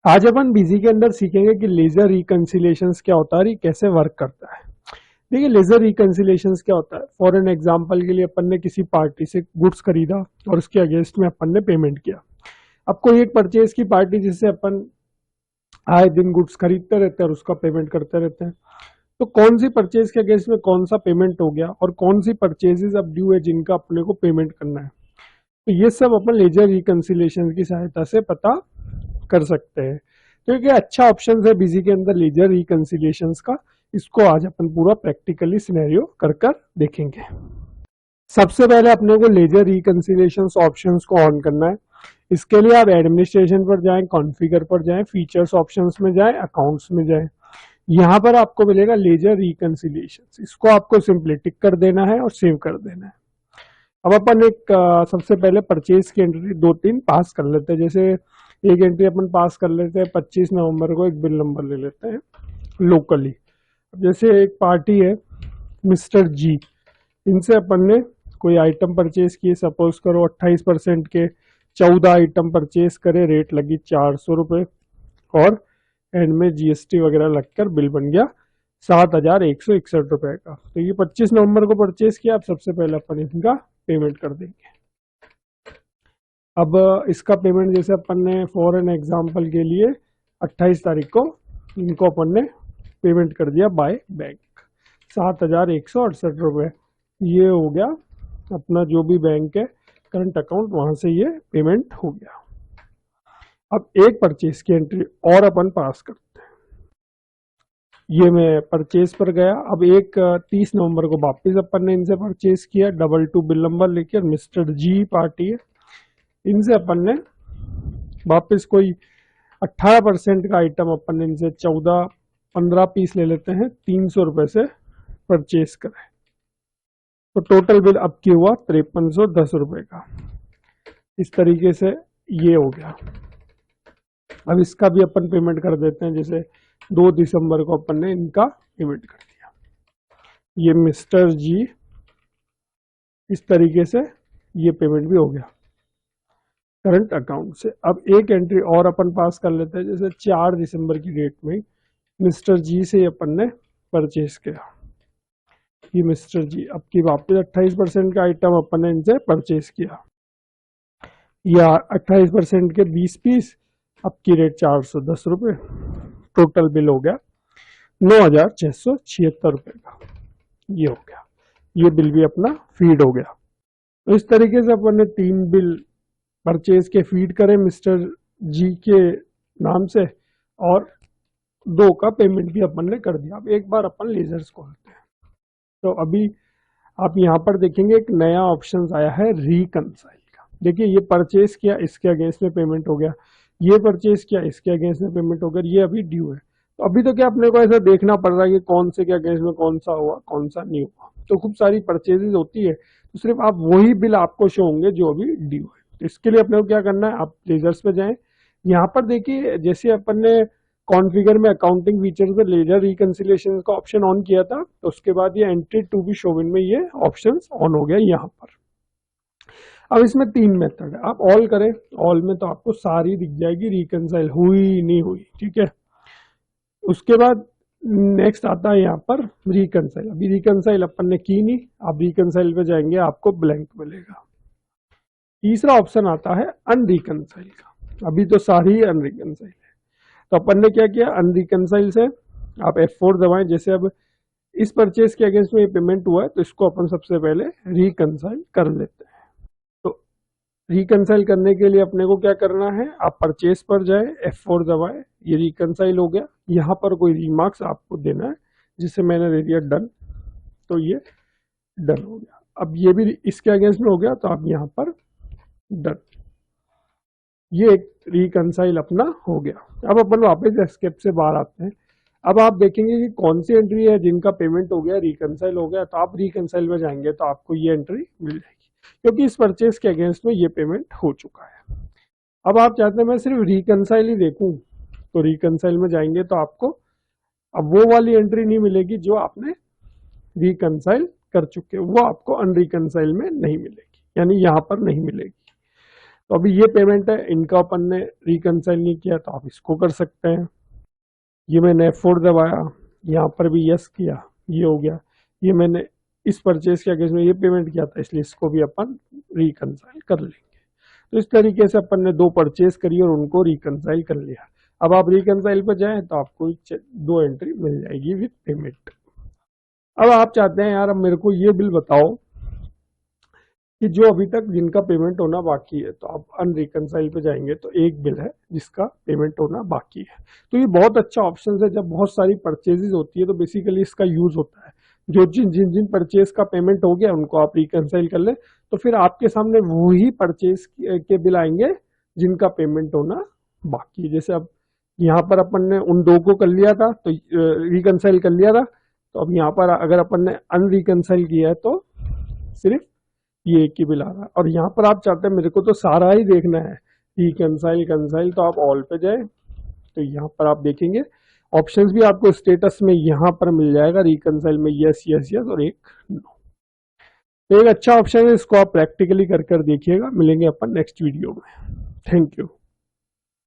आज अपन बीजी के अंदर सीखेंगे कि लेजर रिकंसिलेशंस क्या होता है और ये कैसे वर्क करता है। देखिए लेजर रिकंसिलेशंस क्या होता है। फॉर एन एग्जांपल के लिए अपन ने किसी पार्टी से गुड्स खरीदा और उसके अगेंस्ट में अपन ने पेमेंट किया। अब कोई एक परचेज की पार्टी जिससे अपन आए दिन गुड्स खरीदते रहते हैं और उसका पेमेंट करते रहते हैं, तो कौन सी परचेज के अगेंस्ट में कौन सा पेमेंट हो गया और कौन सी परचेजेस अब ड्यू है जिनका अपने को पेमेंट करना है, तो ये सब अपन लेजर रिकंसिलेशन की सहायता से पता कर सकते हैं। तो एक अच्छा ऑप्शन है बीजी के अंदर लेजर रिकंसिलेशंस का। इसको आज अपन पूरा प्रैक्टिकली सिनेरियो कर कर देखेंगे। सबसे पहले अपने को लेजर रिकंसिलेशंस ऑप्शंस को ऑन करना है। इसके लिए आप एडमिनिस्ट्रेशन पर जाएं, कॉन्फ़िगर पर जाएं, फीचर्स ऑप्शंस में जाएं, अकाउंट्स में जाएं। यहाँ पर आपको मिलेगा लेजर रिकंसिलेशंस। इसको आपको सिंपली टिक कर देना है और सेव कर देना है। अब अपन एक सबसे पहले परचेज की एंट्री 2-3 पास कर लेते हैं। जैसे एक एंट्री अपन पास कर लेते हैं 25 नवंबर को, एक बिल नंबर ले लेते हैं लोकली। जैसे एक पार्टी है मिस्टर जी, इनसे अपन ने कोई आइटम परचेज किए, सपोज करो 28% के 14 आइटम परचेज करे, रेट लगी 400 रुपये और एंड में जीएसटी वगैरह लगकर बिल बन गया 7,161 रुपए का। तो ये 25 नवंबर को परचेज किया। अब सबसे पहले अपन इनका पेमेंट कर देंगे। अब इसका पेमेंट जैसे अपन ने फॉर एन एग्जांपल के लिए 28 तारीख को इनको अपन ने पेमेंट कर दिया बाय बैंक 7,168 रुपये। ये हो गया अपना जो भी बैंक है करंट अकाउंट, वहां से ये पेमेंट हो गया। अब एक परचेज की एंट्री और अपन पास करते हैं। ये मैं परचेज पर गया। अब एक 30 नवंबर को वापस अपन ने इनसे परचेज किया 22 बिल नंबर लेके, मिस्टर जी पार्टी है, इनसे अपन ने वापस कोई 18% का आइटम अपन ने इनसे 15 पीस ले लेते हैं, 300 रुपए से परचेज करें। तो टोटल बिल अब क्या हुआ 5310 रुपए का। इस तरीके से ये हो गया। अब इसका भी अपन पेमेंट कर देते हैं। जैसे 2 दिसंबर को अपन ने इनका पेमेंट कर दिया। ये मिस्टर जी, इस तरीके से ये पेमेंट भी हो गया करंट अकाउंट से। अब एक एंट्री और अपन पास कर लेते हैं। जैसे 4 दिसंबर की डेट में मिस्टर जी से अपन ने परचेज किया। ये मिस्टर जी अब की वापस 28% का आइटम अपन ने इनसे परचेज किया, या 28% के 20 पीस, अब की रेट 410 रुपये। टोटल बिल हो गया 9,676 रुपये का। ये हो गया, ये बिल भी अपना फीड हो गया। तो इस तरीके से अपन ने 3 बिल परचेज के फीड करें मिस्टर जी के नाम से, और 2 का पेमेंट भी अपन ने कर दिया। अब एक बार अपन लेजर्स खोलते हैं। तो अभी आप यहाँ पर देखेंगे एक नया ऑप्शन आया है रिकंसाइल का। देखिए ये परचेज किया, इसके अगेंस्ट में पेमेंट हो गया, ये परचेज किया, इसके अगेंस्ट में पेमेंट हो गया, ये अभी ड्यू है। तो अभी तो क्या अपने को ऐसा देखना पड़ रहा है कि कौन से के अगेंस्ट में कौन सा हुआ कौन सा नहीं हुआ। तो खूब सारी परचेजेस होती है, तो सिर्फ आप वही बिल आपको शो होंगे जो अभी ड्यू है। तो इसके लिए अपने को क्या करना है, आप लेजर्स पे जाएं। यहाँ पर देखिए जैसे अपन ने कॉन्फ़िगर में अकाउंटिंग फीचर्स में लेजर रिकंसिलेशन का ऑप्शन ऑन किया था, तो उसके बाद ये एंट्री टू बी शोवन में ये ऑप्शन ऑन हो गया यहाँ पर। अब इसमें 3 मेथड है। आप ऑल करें, ऑल में तो आपको सारी दिख जाएगी रिकंसाइल हुई नहीं हुई, ठीक है। उसके बाद नेक्स्ट आता है यहाँ पर रिकंसाइल। अभी रिकंसाइल अपन ने की नहीं, आप रिकंसाइल पे जाएंगे आपको ब्लैंक मिलेगा। तीसरा ऑप्शन आता है अनरिकंसाइल का। अभी तो सारी अनरिकंसाइल है, तो अपन ने क्या किया, अनरिकंसाइल से आप F4 दबाएं। जैसे अब इस परचेज के अगेंस्ट में ये पेमेंट हुआ है, तो इसको अपन सबसे पहले रिकंसाइल कर लेते हैं। तो रिकंसाइल करने के लिए अपने को क्या करना है, आप परचेज पर जाए, F4 दबाए, ये रिकंसाइल हो गया। यहाँ पर कोई रिमार्क्स आपको देना है, जिसे मैंने दे दिया डन, तो ये डन हो गया। अब ये भी इसके अगेंस्ट में हो गया, तो आप यहाँ पर डन, ये एक रिकंसाइल अपना हो गया। अब अपन वापस एस्केप से बाहर आते हैं। अब आप देखेंगे कि कौन सी एंट्री है जिनका पेमेंट हो गया, रिकंसाइल हो गया, तो आप रिकंसाइल में जाएंगे तो आपको ये एंट्री मिल जाएगी, क्योंकि इस परचेज के अगेंस्ट में ये पेमेंट हो चुका है। अब आप चाहते हैं मैं सिर्फ रिकंसाइल ही देखूं, तो रिकंसाइल में जाएंगे तो आपको अब वो वाली एंट्री नहीं मिलेगी जो आपने रिकंसाइल कर चुके, वो आपको अनरिकंसाइल में नहीं मिलेगी, यानी यहाँ पर नहीं मिलेगी। तो अभी ये पेमेंट है, इनका अपन ने रिकंसाइल नहीं किया तो आप इसको कर सकते हैं। ये मैंने F4 दबाया, यहाँ पर भी यस किया, ये हो गया। ये मैंने इस परचेज के अगेंस्ट में ये पेमेंट किया था, इसलिए इसको भी अपन रिकंसाइल कर लेंगे। तो इस तरीके से अपन ने दो परचेज करी और उनको रिकंसाइल कर लिया। अब आप रिकंसाइल पर जाएं तो आपको दो एंट्री मिल जाएगी विद पेमेंट। अब आप चाहते हैं यार अब मेरे को ये बिल बताओ कि जो अभी तक जिनका पेमेंट होना बाकी है, तो आप अनरिकंसाइल पे जाएंगे तो एक बिल है जिसका पेमेंट होना बाकी है। तो ये बहुत अच्छा ऑप्शन है, जब बहुत सारी परचेजेस होती है तो बेसिकली इसका यूज होता है। जो जिन जिन जिन परचेज का पेमेंट हो गया उनको आप रिकंसाइल कर ले, तो फिर आपके सामने वही परचेज के बिल आएंगे जिनका पेमेंट होना बाकी है। जैसे अब यहाँ पर अपन ने उन दो को कर लिया था तो रिकंसाइल कर लिया था, तो अब यहाँ पर अगर अपन ने अनरिकंसाइल किया है तो सिर्फ ये एक ही बिल आ रहा है। और यहाँ पर आप चाहते हैं मेरे को तो सारा ही देखना है, रिकंसाइल कंसाइल, तो आप ऑल पे जाए तो यहाँ पर आप देखेंगे ऑप्शंस भी आपको स्टेटस में यहाँ पर मिल जाएगा, रिकंसाइल में यस यस यस और एक नो। तो एक अच्छा ऑप्शन है, इसको आप प्रैक्टिकली कर देखिएगा। मिलेंगे अपन नेक्स्ट वीडियो में। Thank you.